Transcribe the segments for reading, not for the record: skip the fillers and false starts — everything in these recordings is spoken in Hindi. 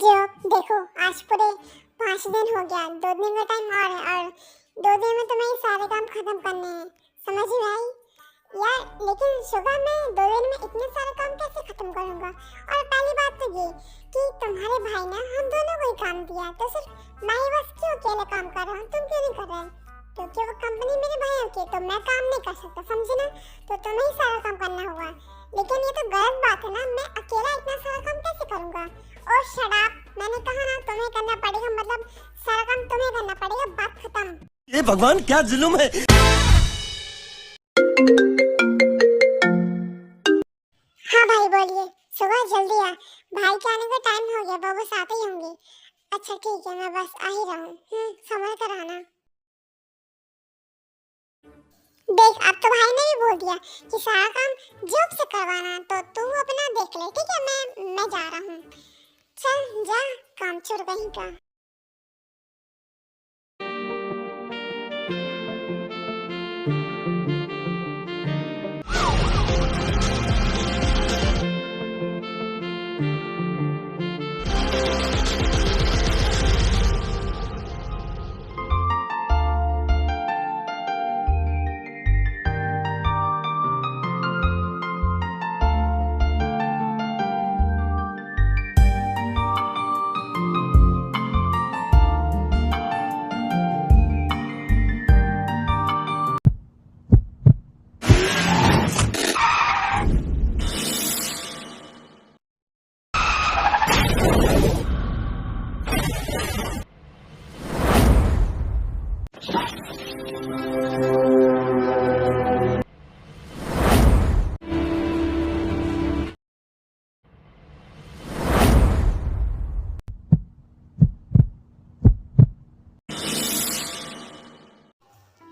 जो देखो आज पूरे 5 दिन हो गया, 2 दिन का टाइम और है और 2 दिन में तुम्हें सारे काम खत्म करने हैं। समझ में आई यार? लेकिन सुबह मैं 2 दिन में इतने सारे काम कैसे खत्म करूंगा? और पहली बात तो ये कि तुम्हारे भाई ने हम दोनों को ही काम दिया, तो सिर्फ मैं ही बस क्यों अकेले काम कर रहा हूँ, तुम क्यों नहीं कर रहे? क्योंकि वो कंपनी मेरे भाइयों की, तो मैं काम नहीं कर सकता, समझे ना? तो तुम्हें ही सारा काम करना होगा। लेकिन ये तो गलत बात है ना, मैं अकेला इतना सारा काम कैसे करूंगा? और शराब, मैंने कहा ना तुम्हें करना पड़ेगा, मतलब सारा काम तुम्हें करना पड़ेगा, बात खत्म। ये भगवान क्या जुल्म है। हाँ भाई बोलिए, सुबह जल्दी आ, भाई के आने का टाइम हो गया, वो बस आते ही होंगे। अच्छा ठीक है, मैं बस आ ही रहा हूँ, समय कर आना। देख अब तो भाई ने भी बोल दिया कि सारा काम जॉब से करवाना, तो तू अपना देख ले, ठीक है? मैं जा रहा हूँ, चल जा, काम छोड़ कहीं का।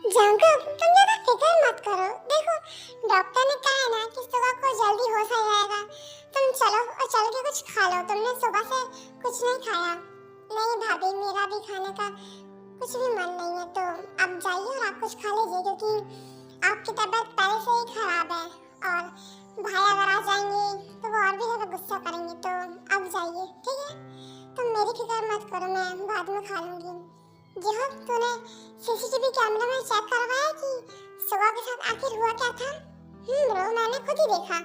जंकक, तुम ज्यादा फिक्र मत करो। देखो डॉक्टर ने कहा है ना कि सुबह को जल्दी हो सा जाएगा। तुम चलो और चल के कुछ खा लो, तुमने सुबह से कुछ नहीं खाया। नहीं भाभी, मेरा भी खाने का कुछ भी मन नहीं है, तो अब जाइए और आप कुछ खा लीजिए, क्योंकि आपकी तबीयत पहले से ही खराब है और भाई अगर आ जाएंगे तो वो और भी ज्यादा गुस्सा करेंगे, तो अब जाइए, ठीक है? तुम मेरी फिक्र मत करो, मैं बाद में खा लूंगी। यह तूने सीसीटीवी कैमरा में चेक करवाया कि सुबह के साथ आखिर हुआ क्या था? ब्रो, मैंने खुद ही देखा।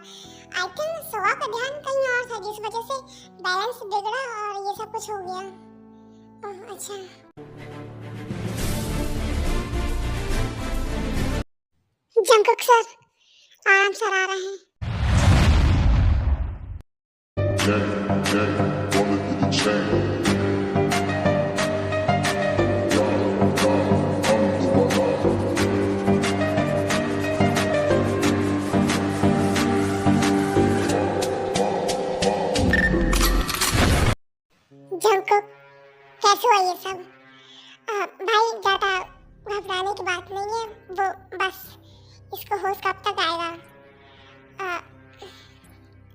आई थिंक सुबह का ध्यान कहीं और था, जिस वजह से बैलेंस बिगड़ा और ये सब कुछ हो गया। ओह अच्छा। जंकक सर आराम से आ रहे हैं। जंकक कैसे हुआ ये सब? भाई ज्यादा घबराने की बात नहीं है, वो बस इसको होश कब तक आएगा?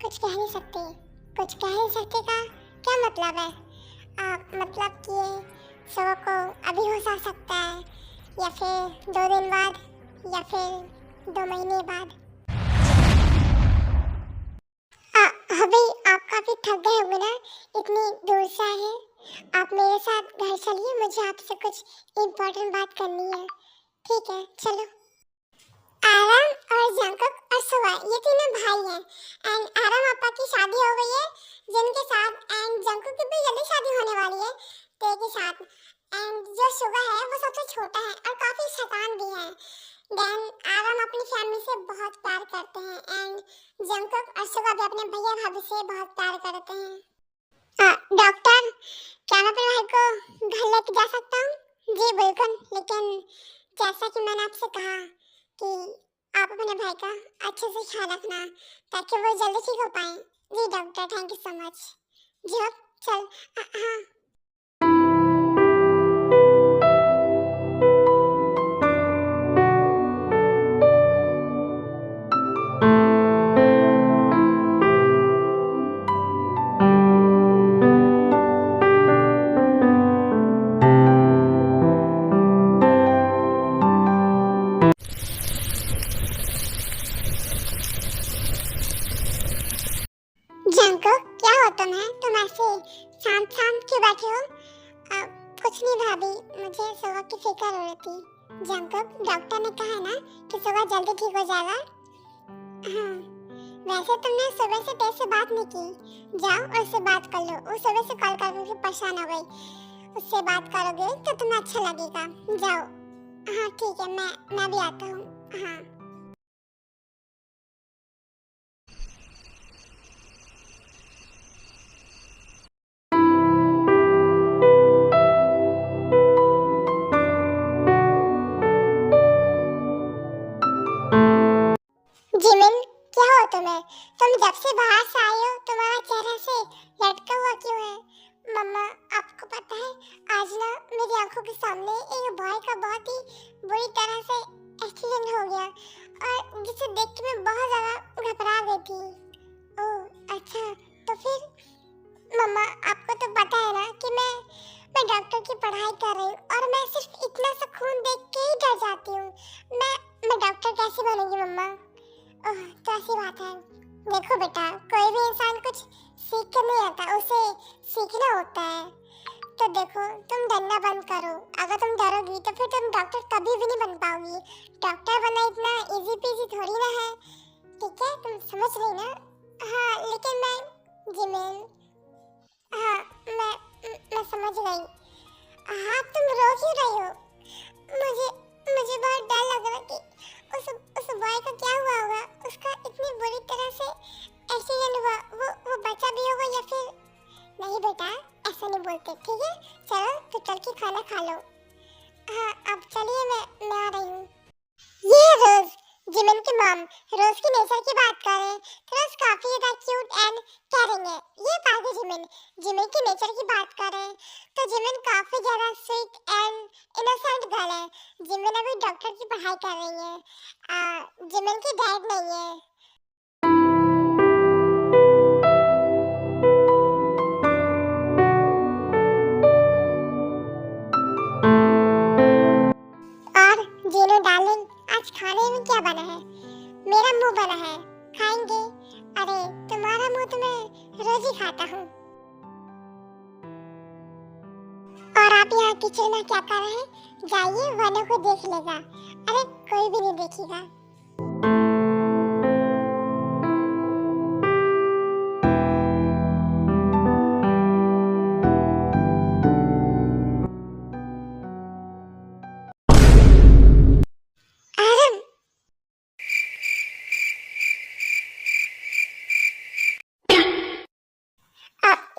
कुछ कह नहीं सकते, कुछ कह नहीं सकते का क्या मतलब है? मतलब कि सुबह को अभी होश आ सकता है, या फिर 2 दिन बाद, या फिर 2 महीने बाद। अभी आप काफी थक गए होंगे ना, इतनी दूर से आए हैं। आप मेरे साथ घर चलिए, मुझे आपसे कुछ इम्पोर्टेंट बात करनी है, ठीक है? चलो। आराम और जंकक और सुबह ये तीनों भाई हैं, एंड आराम आपा की शादी हो गई है जिनके साथ, एंड जंकक की भी जल्दी शादी होने वाली है ते के साथ। एंड जो सुबह है वो सबसे छोटा है और काफी शैतान भी है। देन आराम अपनी फैमिली से बहुत प्यार करते हैं, एंड जंकक और सुबह भी अपने भैया भाभी से बहुत प्यार करते हैं। डॉक्टर, क्या मैं अपने भाई को घर लेके जा सकता हूँ? जी बिल्कुल, लेकिन जैसा कि मैंने आपसे कहा कि आप अपने भाई का अच्छे से ख्याल रखना ताकि वो जल्दी ठीक हो पाए। जी doctor, thank you so much. जी अब चल। हाँ जंकक, क्या हो तुम ऐसे शांत शांत क्यों बैठे हो? कुछ नहीं भाभी, मुझे सुबह की फिक्र हो रही थी। जंकब डॉक्टर ने कहा ना कि सुबह जल्दी ठीक हो जाएगा। हाँ, वैसे तुमने सुबह से तेरे से बात नहीं की, जाओ और उससे बात कर लो। वो सुबह से कॉल करके परेशान हो गई, उससे बात करोगे तो तुम्हें अच्छा लगेगा। जाओ। हाँ ठीक है, मैं भी आता हूँ। हाँ जिमिन, क्या हो तुम्हें? तुम जब से बाहर से आए हो तुम्हारा चेहरा से लटका हुआ क्यों है? मम्मा, आपको पता है आज ना मेरी आंखों के सामने एक बॉय का बहुत ही बुरी तरह से एक्सीडेंट हो गया और जिसे देख के मैं बहुत ज्यादा घबरा गई थी। ओह अच्छा, तो फिर मम्मा आपको तो पता है ना कि मैं डॉक्टर की पढ़ाई कर रही हूँ और मैं सिर्फ इतना सा खून देख के ही डर जाती हूँ। मैं डॉक्टर कैसे बनूंगी मम्मा? ओह तो ऐसी बात है। देखो बेटा, कोई भी इंसान कुछ सीख कर नहीं आता, उसे सीखना होता है। तो देखो, तुम डरना बंद करो। अगर तुम डरोगी तो फिर तुम डॉक्टर कभी भी नहीं बन पाओगी। डॉक्टर बनना इतना इजी पीजी थोड़ी ना है, ठीक है? तुम समझ रही ना? हाँ लेकिन मैं जिमिन, हाँ मैं समझ गई। हाँ तुम रो क्यों रही हो? मुझे मुझे बहुत डर लग रहा है कि उस बॉय का क्या हुआ होगा। उसका इतनी बुरी तरह से एक्सीडेंट हुआ, वो बचा भी होगा या फिर नहीं? बेटा ऐसा नहीं बोलते, ठीक है? चलो तो चल के खाना खा लो। हाँ अब चलिए, मैं आ रही हूँ। ये रोज, जिमिन की मॉम, रोज की नेचर की बात कर रहे हैं। रोज काफी ज्यादा क्यूट एंड केयरिंग है। ये पागल जिमिन की नेचर की बात कर रहे हैं तो जिमिन काफी ज्यादा स्वीट एंड इनोसेंट गर्ल है। जिमिन अभी डॉक्टर की पढ़ाई कर रही है। जिमिन की डैड नहीं है। और जीनू डार्लिंग, आज खाने में क्या बना है? मेरा मुंह बना है, खाएंगे? अरे तुम्हारा मुंह तो मैं रोज ही खाता हूँ। और आप यहाँ किचन में क्या कर रहे हैं? जाइए, वालों को देख लेगा। अरे कोई भी नहीं देखेगा।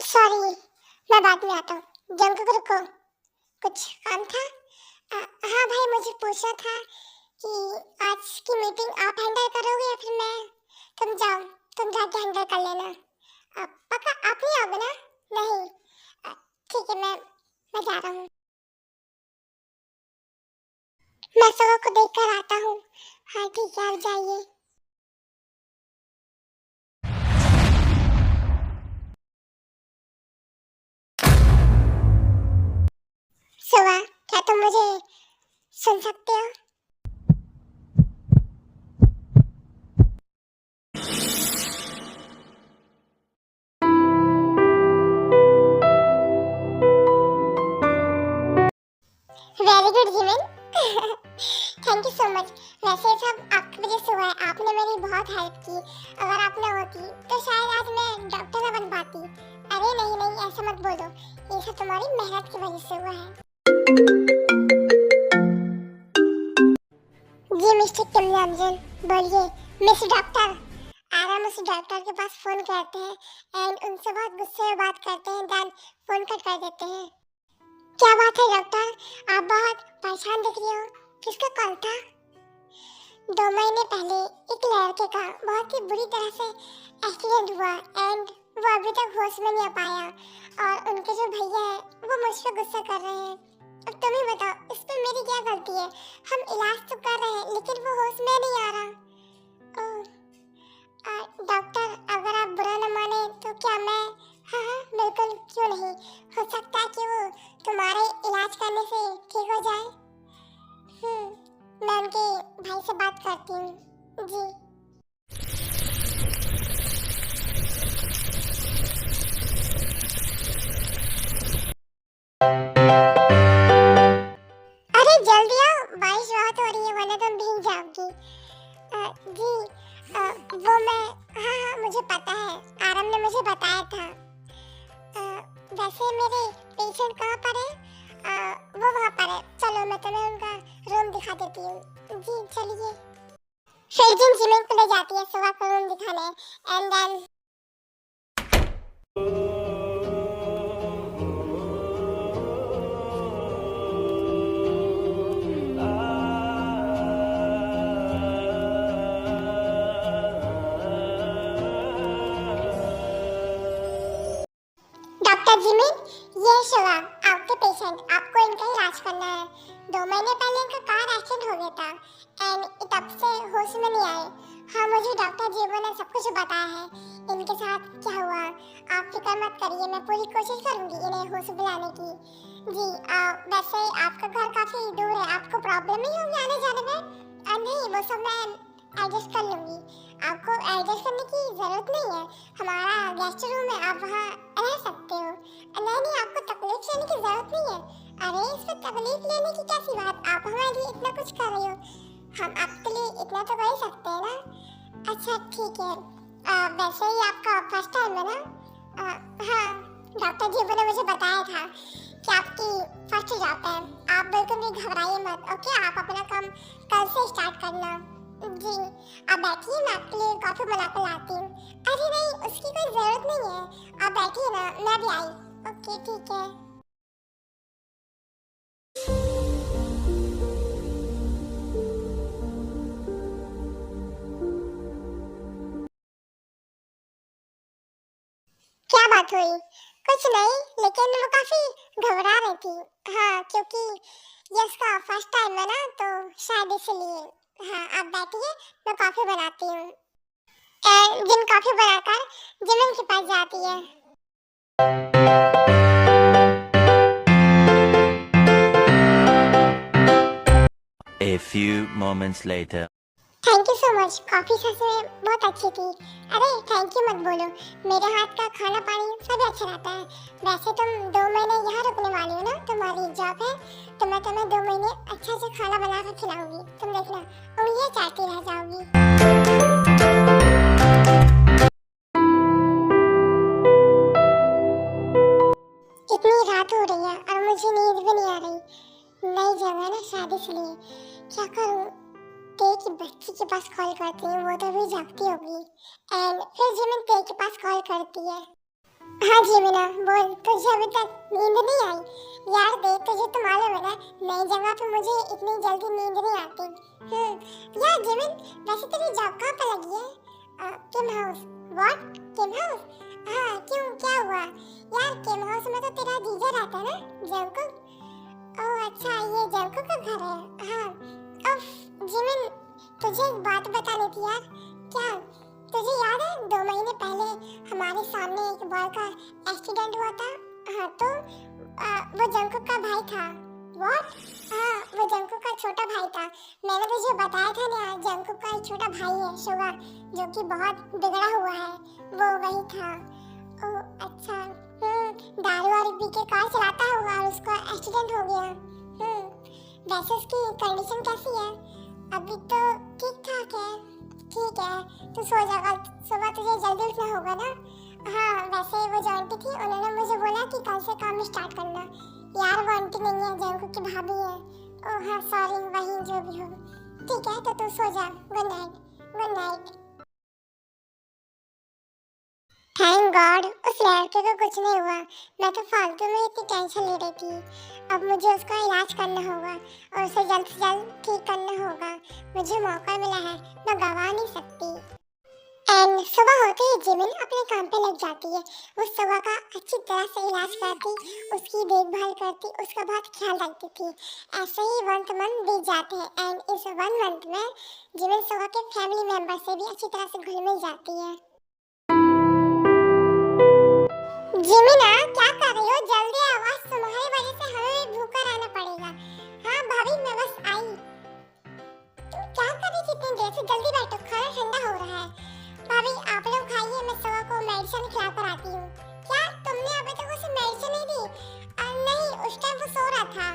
सॉरी, मैं बाद में आता हूँ। जंकक रुको, कुछ काम था? हाँ भाई, मुझे पूछना था कि आज की मीटिंग आप हैंडल करोगे या फिर मैं? तुम जाओ, तुम जाके हैंडल कर लेना। पक्का आप नहीं आओगे ना? नहीं? ठीक है, मैं जा रहा हूँ। मैं सुबह को देख कर आता हूँ। हाँ ठीक है, आप जाइए। सुबह, क्या तुम मुझे सुन सकते हो? Very good Jimin. Thank you so much. वैसे सब आपकी वजह से हुआ है, आपने मेरी बहुत हेल्प की। अगर आप ना होती तो शायद आज मैं डॉक्टर ना बन पाती। अरे नहीं नहीं, ऐसा मत बोलो, ये सब तुम्हारी मेहनत की वजह से हुआ है। जी मिस्टर किम नामजन, बोलिए। मिस डॉक्टर, आराम उस डॉक्टर के पास फोन करते हैं एंड उनसे बहुत गुस्से में बात करते हैं, देन फोन कट कर देते हैं। क्या बात है डॉक्टर, आप बहुत परेशान दिख रही हो। किसका कॉल था? 2 महीने पहले एक लड़के का बहुत ही बुरी तरह से एक्सीडेंट हुआ एंड वो अभी तक होश में नहीं आ पाया और उनके जो भैया है वो मुझ पर गुस्सा कर रहे हैं। अब तुम ही बताओ, इस पे मेरी क्या गलती है? हम इलाज तो कर रहे हैं लेकिन वो होश में नहीं आ रहा। डॉक्टर, अगर आप बुरा न माने तो क्या मैं? हाँ बिल्कुल, क्यों नहीं। हो सकता है कि वो तुम्हारे इलाज करने से ठीक हो जाए। मैं उनके भाई से बात करती हूँ। जी मुझे बताया था। वैसे मेरे पेशेंट कहाँ पर है? वो वहाँ पर है। चलो मैं तुम्हें उनका रूम दिखा देती हूँ। जी चलिए। फिर जिन जिमिन को ले जाती है सुबह को रूम दिखाने एंड देन डॉक्टर जिमिन, ये शिवा आपके पेशेंट, आपको इनका इलाज करना है। 2 महीने पहले इनका कार एक्सीडेंट हो गया था एंड तब से होश में नहीं आए। हाँ मुझे डॉक्टर जीवन ने सब कुछ बताया है इनके साथ क्या हुआ। आप फिक्र मत करिए, मैं पूरी कोशिश करूंगी इन्हें होश दिलाने की। जी वैसे आपका घर काफी दूर है, आपको प्रॉब्लम नहीं होगी आने जाने में? नहीं वो सब मैं एडजस्ट कर लूंगी, आपको एडजस्ट करने की जरूरत नहीं है। हमारा गेस्ट रूम है, आप वहाँ रह सकते हो। नहीं आपको तकलीफ लेने की जरूरत नहीं है। अरे इसमें तकलीफ लेने की कैसी बात, आप हमारे लिए इतना कुछ कर रहे हो, हम आपके लिए इतना तो कर ही सकते हैं ना। अच्छा ठीक है। वैसे ही आपका फर्स्ट टाइम है ना? हाँ डॉक्टर जी ने मुझे बताया था कि आपकी फर्स्ट जॉब है। आप बिल्कुल भी घबराइए मत, ओके? आप अपना काम कल से स्टार्ट करना। जी आप बैठिए, मैं आपके लिए कॉफी बना कर लाती हूँ। अरे नहीं उसकी कोई जरूरत नहीं है, आप बैठिए ना, मैं भी आई। ओके ठीक है। क्या बात हुई? कुछ नहीं, लेकिन वो काफी घबरा रही थी। हाँ क्योंकि ये इसका फर्स्ट टाइम है ना, तो शायद इसलिए। हाँ आप बैठिए, मैं कॉफी बनाती हूँ। जिन कॉफी बनाकर जिमिन के पास जाती है। A few moments later. Thank you so much, coffee सच में बहुत अच्छी थी। अरे थैंक यू मत बोलो, मेरे हाथ का खाना पानी सब अच्छा रहता है। वैसे तुम 2 महीने यहाँ रुकने वाली हो ना, तुम्हारी जॉब है, तो मैं तुम्हें 2 महीने अच्छा से खाना बना कर खिलाऊंगी। तुम देखना उंगलियां चाटती रह जाओगी। इतनी रात हो रही है और मुझे नींद भी नहीं आ रही। नई जगह ना शायद इसलिए। क्या करूँ? ते की बच्ची के पास कॉल करती हूँ, वो तो अभी जागती होगी। एंड फिर जिमिन ते के पास कॉल करती है। हाँ जिमिना बोल, तुझे अभी तक नींद नहीं आई? यार देख तुझे तो मालूम है ना, नई जगह पे मुझे इतनी जल्दी नींद नहीं आती। यार जिमिन वैसे तेरी जॉब कहाँ पे लगी है? किम हाउस। व्हाट? Kim house? हाँ क्यों क्या हुआ? यार किम हाउस में तो तेरा जीजा रहता है ना, जंकुक। ओह अच्छा ये जंकुक का घर है। हाँ उफ जिमिन, तुझे एक बात बतानी थी यार। क्या? तुझे याद है 2 महीने पहले हमारे सामने एक बॉय का एक्सीडेंट हुआ था? हाँ तो वो जंकुक का भाई था। व्हाट? हाँ वो जंकुक का छोटा भाई था। मैंने तुझे बताया था ना, जंकुक का एक छोटा भाई है शुगा, जो कि बहुत बिगड़ा हुआ है, वो वही था। ओह अच्छा। दारू वारू पी के कार चलाता होगा और उसका एक्सीडेंट हो गया। वैसे उसकी कंडीशन कैसी है? अभी तो ठीक ठाक है। ठीक है तू सो जा, सुबह तुझे जल्दी उठना होगा ना। हाँ वैसे वो जो आंटी थी उन्होंने मुझे बोला कि कल से काम स्टार्ट करना। यार वो आंटी नहीं है, जंकुक की भाभी है। ओह हाँ सॉरी, वही जो भी हो। ठीक है तो तू सो जा, good night. Good night. Thank God उस लड़के को कुछ नहीं हुआ, मैं तो फालतू में इतनी टेंशन ले रही थी। अब मुझे उसका इलाज करना होगा और उसे जल्द से जल्द ठीक करना होगा। मुझे मौका मिला है, मैं गवा नहीं सकती। एंड सुबह होते ही जिमिन अपने काम पे लग जाती है। वो सुबह का अच्छी तरह से इलाज करती, उसकी देखभाल करती, उसका बहुत ख्याल रखती थी। ऐसे ही 1 मंथ बीत जाते हैं एंड इस 1 मंथ में जिमिन सुबह के फैमिली मेंबर से भी अच्छी तरह से घुल मिल जाती है। जिमिना क्या कर रही हो? जल्दी आओ, आज तुम्हारी वजह से हमें भी भूखा रहना पड़ेगा। हाँ भाभी मैं बस आई। तुम क्या कर रही थी इतनी देर से? जल्दी बैठो, खाना ठंडा हो रहा है। भाभी आप लोग खाइए, मैं सुबह को मेडिसिन खिला कर आती हूँ। क्या तुमने अभी तक उसे मेडिसिन नहीं दी? नहीं उस टाइम वो सो रहा था।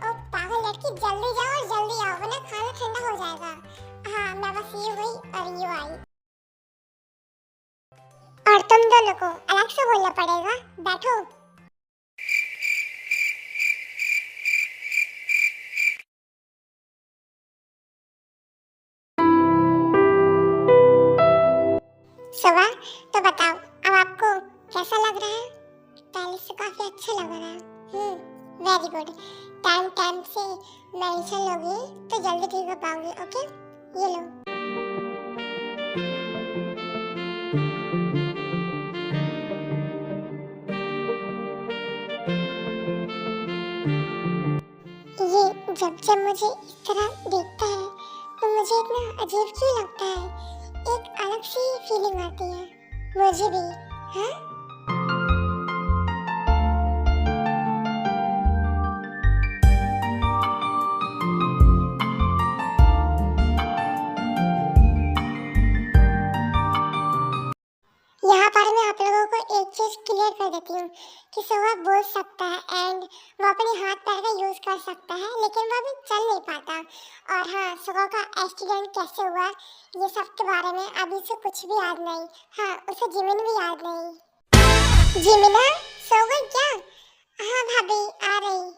ओ पागल लड़की, जल्दी जाओ और जल्दी आओ वरना खाना ठंडा हो जाएगा। हाँ मैं बस ये हुई और ये आई। तुम दोनों को अलग से बोलना पड़ेगा, बैठो। सुबह तो बताओ, अब आपको कैसा लग रहा है? पहले से काफी अच्छा लग रहा है। Very good. टाइम टाइम से मेडिसिन लोगे तो जल्दी ठीक हो पाओगे। ओके, ये लो। ये जब जब मुझे इस तरह देखता है तो मुझे इतना अजीब क्यों लगता है? एक अलग सी फीलिंग आती है मुझे भी। हाँ, यहाँ पर मैं आप लोगों को एक चीज क्लियर कर देती हूँ कि सुबह बोल सकता है एंड वो अपने हाथ पैर का यूज कर सकता है, लेकिन वो अभी चल नहीं पाता। और हाँ, सुबह का एक्सीडेंट कैसे हुआ ये सब के बारे में अभी से कुछ भी याद नहीं। हाँ, उसे जिमिन भी याद नहीं। जिमिना, सो गई क्या? हाँ भाभी, आ रही।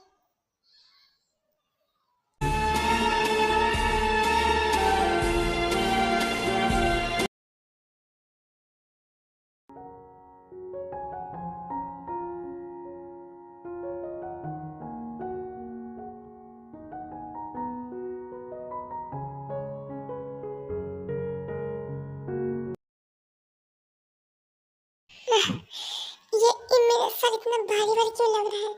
ये मेरा सर इतना भारी भारी क्यों लग रहा है?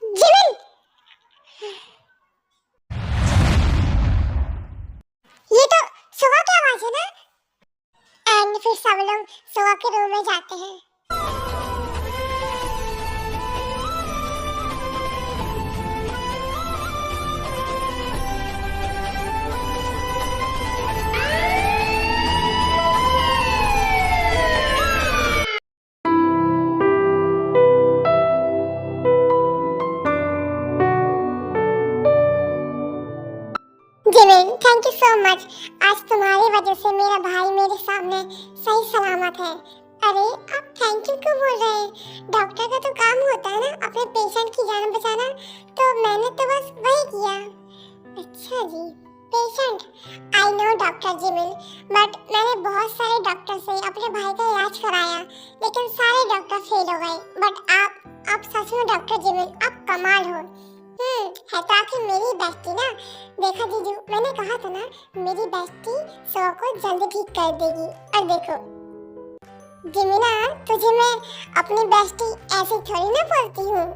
जिमिन, ये तो सुबह की आवाज है ना? एंड फिर सब लोग सुबह के रूम में जाते हैं। Jimin, thank you so much. आज तुम्हारी वजह से मेरा भाई मेरे सामने सही सलामत है। अरे, आप थैंक यू क्यों बोल रहे हैं? डॉक्टर का तो काम होता है ना अपने पेशेंट की जान बचाना, तो मैंने तो बस वही किया। अच्छा जी, patient. I know doctor Jimin, but मैंने बहुत सारे डॉक्टर से अपने भाई का इलाज कराया, लेकिन सारे डॉक्टर फेल हो गए। बट आप सच में डॉक्टर जिमिन, आप कमाल हो। है तो आखिर मेरी बेस्टी ना। देखा जीजू, मैंने कहा था ना मेरी बेस्टी सौ को जल्दी ठीक कर देगी। और देखो जिमिना, तुझे मैं अपनी बेस्टी ऐसे थोड़ी ना बोलती हूँ।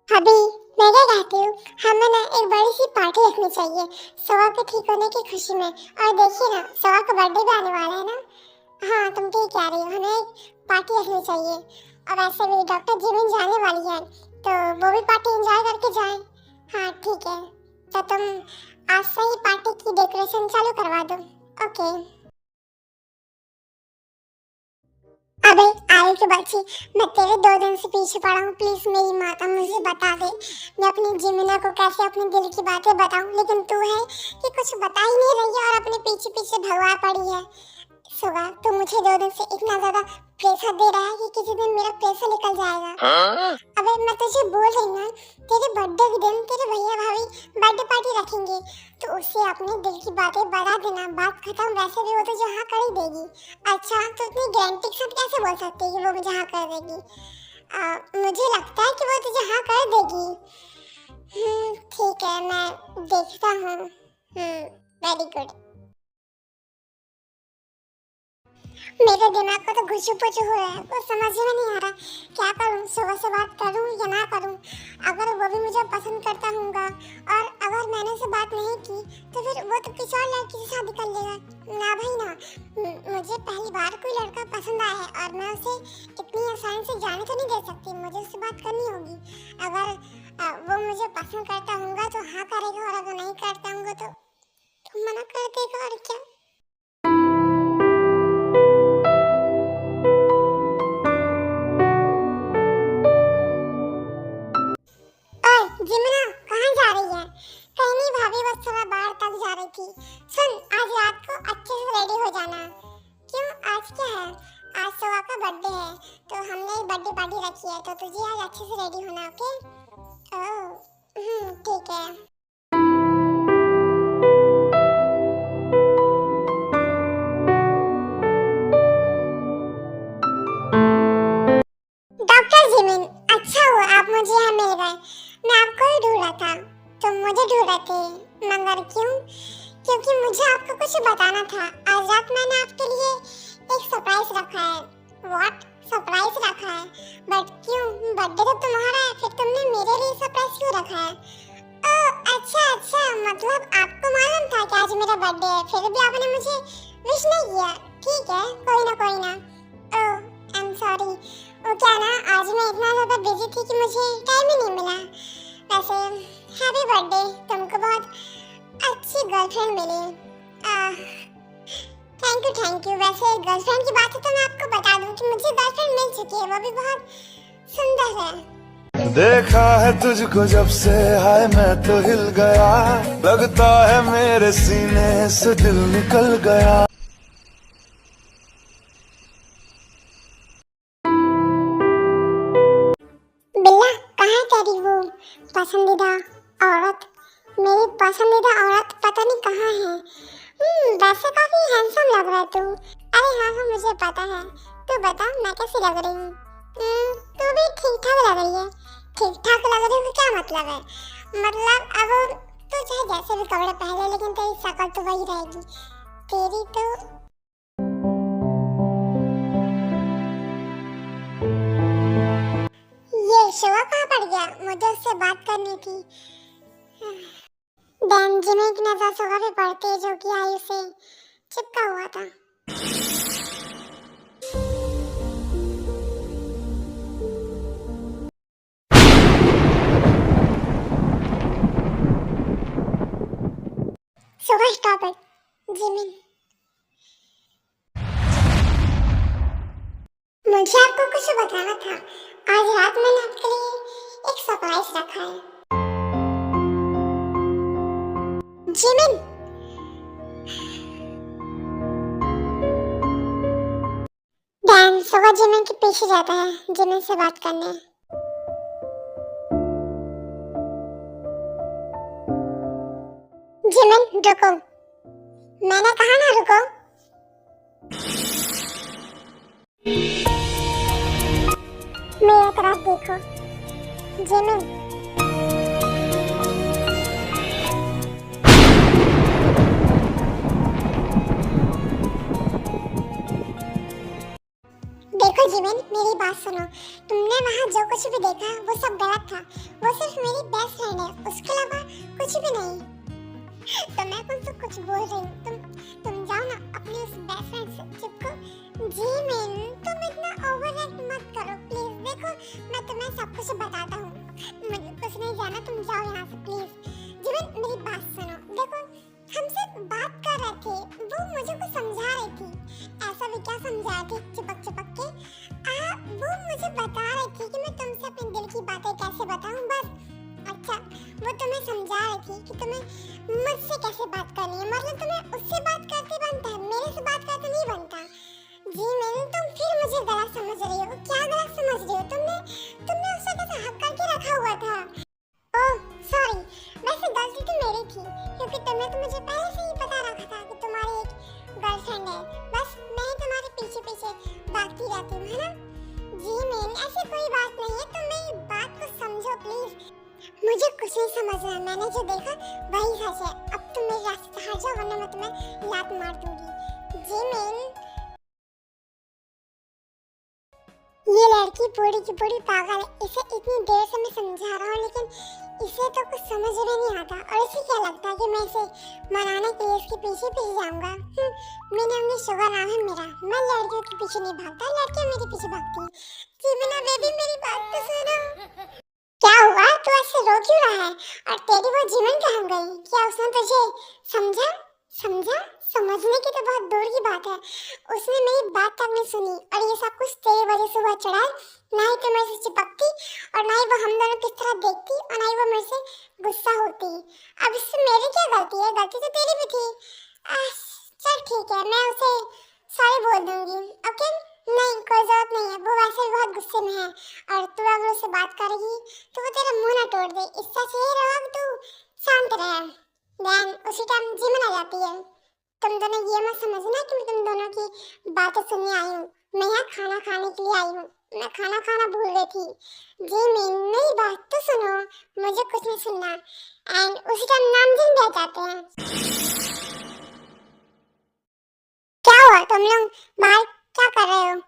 अभी मैं क्या कहती हूँ, हमें ना एक बड़ी सी पार्टी रखनी चाहिए सवा के ठीक होने की खुशी में। और देखिए ना, सवा का बर्थडे भी आने वाला है ना। हाँ, तुम ठीक कह रही हो, हमें एक पार्टी रखनी चाहिए। और वैसे भी डॉक्टर जिमिन जाने वाली है, तो वो भी पार्टी एंजॉय करके जाए। हाँ ठीक है, तो तुम आज से ही पार्टी की डेकोरेशन चालू करवा दो। ओके। अबे आयु की बच्ची, मैं तेरे 2 दिन से पीछे पड़ा हूँ। प्लीज मेरी माता मुझे बता दे, मैं अपनी जिमिना को कैसे अपने दिल की बातें बताऊँ। लेकिन तू है कि कुछ बता ही नहीं रही है और अपने पीछे पीछे भगवा पड़ी है। सुगा तो मुझे 2 दिन से इतना ज्यादा प्रेशर दे रहा है कि किसी दिन मेरा प्रेशर निकल जाएगा। अबे मैं तुझे बोल रही हूँ ना, तेरे बर्थडे के दिन तेरे भैया भाभी बर्थडे पार्टी रखेंगे, तो उससे अपने दिल की बातें बढ़ा देना, बात खत्म। वैसे भी वो तुझे हाँ कर ही देगी। अच्छा तो इतनी गारंटी के साथ कैसे बोल सकती है कि वो मुझे हाँ कर देगी? मुझे लगता है कि वो तुझे हाँ कर देगी। ठीक है, मैं देखता हूँ। Very good. मेरे दिमाग को तो घुसू-पुचू हो रहा है, वो समझ में नहीं आ रहा क्या करूं, सुबह से बात करूं या ना करूं। अगर वो भी मुझे पसंद करता होगा और अगर मैंने उससे बात नहीं की तो फिर वो तो किसी और लड़की से शादी कर लेगा। ना भाई ना, मुझे पहली बार कोई लड़का पसंद आया है और मैं उसे इतनी आसानी से जाने तो नहीं दे सकती, मुझे उससे बात करनी होगी। अगर वो मुझे पसंद करता होगा तो हाँ करेगा और अगर नहीं करता होगा तो मना कर देगा। और क्या। जिमना कहाँ जा रही है? कहीं नहीं भाभी, बस थोड़ा बाहर तक जा रही थी। सुन, आज रात को अच्छे से रेडी हो जाना। क्यों, आज क्या है? आज सुबह का बर्थडे है तो हमने एक बर्थडे पार्टी रखी है, तो तुझे आज अच्छे से रेडी होना। ओके? ओह, ठीक है। डॉक्टर जिमिन, अच्छा हुआ आप मुझे यहाँ मिल गए। मैं आपको ही ढूंढ रहा था, तुम मुझे ढूंढ रहे थे। मगर क्यों? क्योंकि मुझे आपको कुछ बताना था। आज रात मैंने आपके लिए एक सरप्राइज रखा है। व्हाट? सरप्राइज रखा है? बट क्यों? बर्थडे तो तुम्हारा है, फिर तुमने मेरे लिए सरप्राइज क्यों रखा है? ओह अच्छा, मतलब आपको मालूम था कि आज मेरा बर्थडे है, फिर भी आपने मुझे विश नहीं किया। ठीक है, कोई ना। ओह, आई एम सॉरी। वो क्या ना, आज मैं इतना ज़्यादा बिजी थी कि मुझे टाइम ही नहीं मिला। वैसे हैप्पी बर्थडे, तुमको बहुत अच्छी गर्लफ्रेंड मिली। Thank you. वैसे गर्लफ्रेंड की बात है तो मैं आपको बता दूं कि मुझे गर्लफ्रेंड मिल चुकी है, वो भी बहुत सुंदर है। देखा है तुझको जब से, हाय मैं तो हिल गया, लगता है मेरे सीने से दिल निकल गया। बिल्ला, कहाँ तेरी वो पसंदीदा औरत? मेरी पसंदीदा औरत पता नहीं कहाँ है। वैसे काफी हैंडसम लग रहा है तू। अरे हाँ, मुझे पता है। तू बता, मैं कैसी लग रही हूँ? तू भी ठीक ठाक लग रही है। ठीक ठाक लग रही है क्या मतलब है? मतलब अब तू चाहे जैसे भी कपड़े पहने, लेकिन तेरी शक्ल तो वही रहेगी। तेरी तो ये शिवा कहाँ पड़ गया? मुझे उससे बात करनी थी। जिमिन की नजर सुगा पे पड़ते जो कि आयु से चिपका हुआ था। सुगा स्टॉप इट। जिमिन, मुझे आपको कुछ बताना था। आज रात मैंने आपके लिए एक सरप्राइज रखा है। जिमिन, डैन सुगा जिमिन के पीछे जाता है जिमिन से बात करने। जिमिन रुको, मैंने कहा ना रुको। मेरी तरफ देखो जिमिन। देखो जिमिन, मेरी बात सुनो। तुमने वहाँ जो कुछ भी देखा वो सब गलत था। वो सिर्फ मेरी बेस्ट फ्रेंड है, उसके अलावा कुछ भी नहीं। तो मैं तुमसे कुछ बोल रही हूँ, तुम जाओ ना अपनी उस बेस्ट फ्रेंड से चिपको। जिमिन, तुम इतना ओवरएक्ट मत करो प्लीज। देखो मैं तुम्हें सब कुछ बताता हूँ, मुझे कुछ नहीं जाना, तुम जाओ यहाँ से प्लीज। जिमिन मेरी बात सुनो। देखो हम सिर्फ बात कर रहे थे, वो मुझे कुछ समझा रही थी। ऐसा भी क्या समझा रही थी चिपक के? वो मुझे बता रही थी कि मैं तुमसे अपने दिल की बातें कैसे बताऊं बस। अच्छा, वो तुम्हें समझा रही थी कि तुम्हें मुझसे कैसे बात करनी है। मतलब तुम्हें उससे बात करते बनता है, मेरे से बात करते नहीं बनता। तो मुझे पहले से ही पता रखा था कि तुम्हारी एक गर्लफ्रेंड है, बस मैं तुम्हारे पीछे पीछे भागती रहती हूँ, है ना? जी मैन, ऐसी कोई बात नहीं है, तुम मेरी बात को समझो प्लीज। मुझे कुछ नहीं समझ रहा, मैंने जो देखा वही सच है। अब तुम मेरे रास्ते से हट जाओ वरना मैं तुम्हें लात मार दूंगी। जी मैन, ये लड़की पूरी की पूरी पागल है, इसे इतनी देर से मैं समझा रहा हूँ लेकिन इसे तो कुछ समझ में नहीं आता और इसे क्या लगता है कि मैं इसे मनाने के लिए इसके पीछे पीछे जाऊंगा। मैंने अपनी शुगर नाम है मेरा, मैं लड़कियों के पीछे नहीं भागता, लड़कियां मेरे पीछे भागती हैं। जीमिना बेबी मेरी बात तो सुनो। क्या हुआ, तू ऐसे रो क्यों रहा है? और तेरी वो जीवन कहाँ गई? क्या उसने तुझे समझा? समझने की तो बहुत दूर की बात है, उसने मेरी बात तक नहीं सुनी और ये सब कुछ तेरी वजह से हुआ। चढ़ा ना ही तो मेरे से चिपकती और ना ही वो हम दोनों किस तरह देखती और ना ही वो मेरे से गुस्सा होती। अब इससे मेरी क्या गलती है? गलती तो तेरी भी थी। चल ठीक है, मैं उसे सॉरी बोल दूंगी। ओके, नहीं कोई जरूरत नहीं है, वो वैसे भी बहुत गुस्से में है और तू अगर उससे बात करेगी तो वो तेरा मुंह ना तोड़ दे। इससे सही रहा कि तू शांत रहे। देन उसी टाइम जीवन आ जाती है। तुम दोनों ये मत समझना कि मैं तुम दोनों की बातें सुनने आई हूँ, मैं यहाँ खाना खाने के लिए आई हूँ। मैं खाना खाना भूल गई थी। जी मेरी बात तो सुनो, मुझे कुछ नहीं सुनना। एंड उसी टाइम नामजन भी आ जाते हैं। क्या हुआ, तुम लोग बाहर क्या कर रहे हो?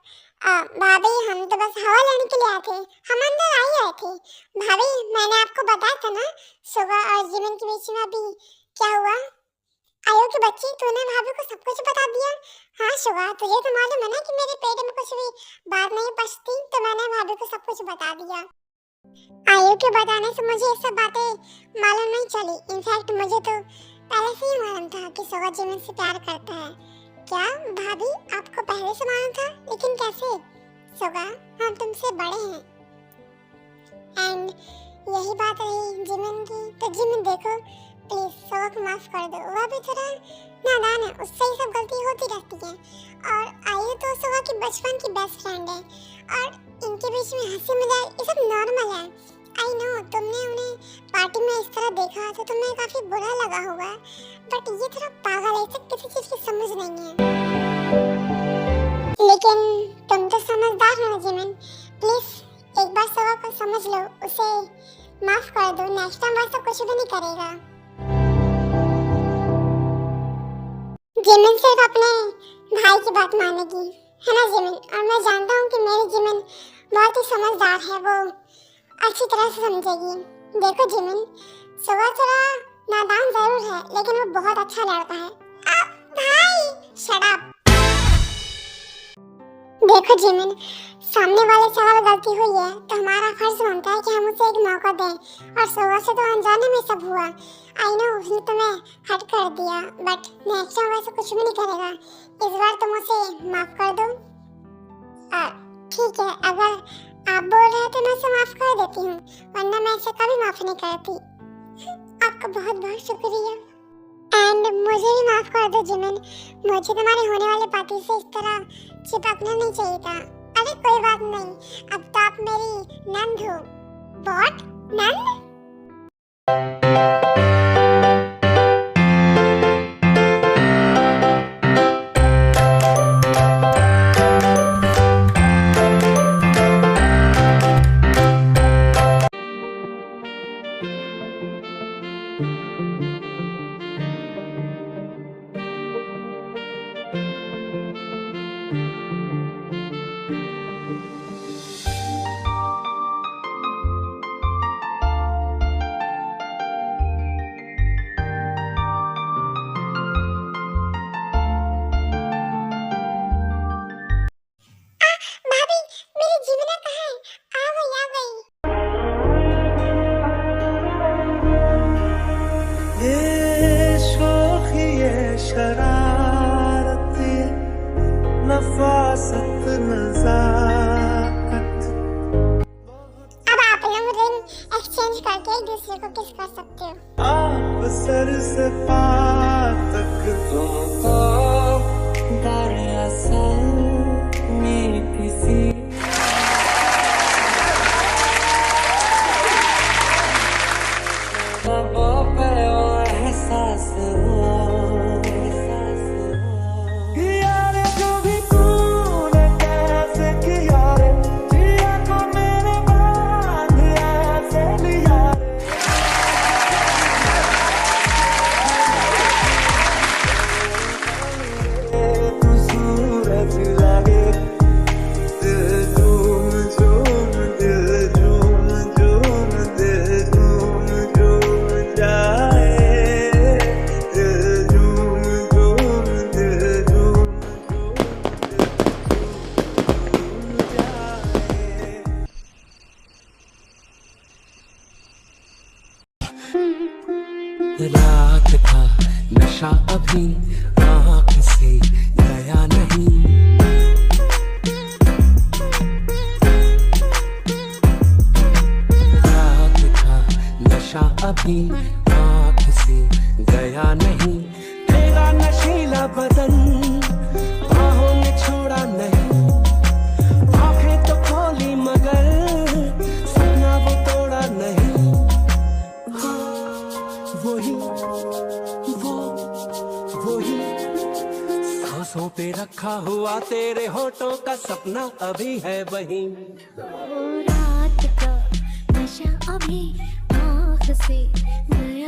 भाभी हम तो बस हवा लेने के लिए आए थे, हम अंदर आ ही रहे थे। भाभी मैंने आपको बताया था ना सुबह और जीवन के बीच में अभी क्या हुआ? आयो की बच्ची, तूने भाभी को सब कुछ बता दिया? हाँ शुभा, तुझे तो मालूम है ना कि मेरे पेट में कुछ भी बात नहीं पचती, तो मैंने भाभी को सब कुछ बता दिया। आयु के बताने से मुझे ये सब बातें मालूम नहीं चली। इनफैक्ट मुझे तो पहले से ही मालूम था कि सुभा जीवन से प्यार करता है। क्या भाभी आपको पहले से मालूम था? लेकिन कैसे? सुभा हम तुमसे बड़े हैं एंड यही बात रही जीवन की, तो जीवन देखो प्लीज सुभा को माफ कर दो, वह भी थोड़ा नादान है, उससे ही सब गलती होती रहती है। और आयु तो सुभा की बचपन की बेस्ट फ्रेंड है और इनके बीच में हंसी मजाक ये सब नॉर्मल है। आई नो तुमने उन्हें पार्टी में इस तरह देखा तो तुम्हें काफी बुरा लगा होगा, बट ये थोड़ा पागल है, इसे किसी चीज की समझ नहीं है। लेकिन तुम तो समझदार हो जीवन, प्लीज एक बार सुभा को समझ लो, उसे माफ कर दो, नेक्स्ट टाइम वैसा कुछ भी नहीं करेगा। जिमिन सिर्फ अपने भाई की बात मानेगी, है ना जिमिन? और मैं जानता हूँ कि मेरी जिमिन बहुत ही समझदार है, वो अच्छी तरह से समझेगी। देखो जिमिन, सुबह थोड़ा नादान जरूर है लेकिन वो बहुत अच्छा लड़का है। भाई शट अप। देखो जिमिन, सामने वाले से अगर गलती हुई है तो हमारा फर्ज बनता है कि हम उसे एक मौका दें, और सुबह से तो अनजाने में सब हुआ। आई नो उसने तुम्हें हट कर दिया, बट नेक्स्ट टाइम वैसे कुछ भी नहीं करेगा। इस बार तुम उसे माफ कर दो। ठीक है, अगर आप बोल रहे हो तो मैं उसे माफ कर देती हूँ, वरना मैं इसे कभी माफ नहीं करती। आपका बहुत बहुत शुक्रिया। एंड मुझे भी माफ कर दो जिमिन, मुझे तुम्हारे होने वाले पति से इस तरह चिपकना नहीं चाहिए था। अरे कोई बात नहीं, अब तो आप मेरी नंद हो। व्हाट? नंद? अभी आँख से गया नहीं। रात का नशा अभी आँख से गया नहीं। तेरा नशीला बदन बाहों ने छोड़ा नहीं। आंखें तो खोली मगर सपना वो तोड़ा नहीं। हाँ, वही सांसों पे रखा हुआ तेरे होठों का सपना अभी है वही। रात का नशा अभी आँख से गया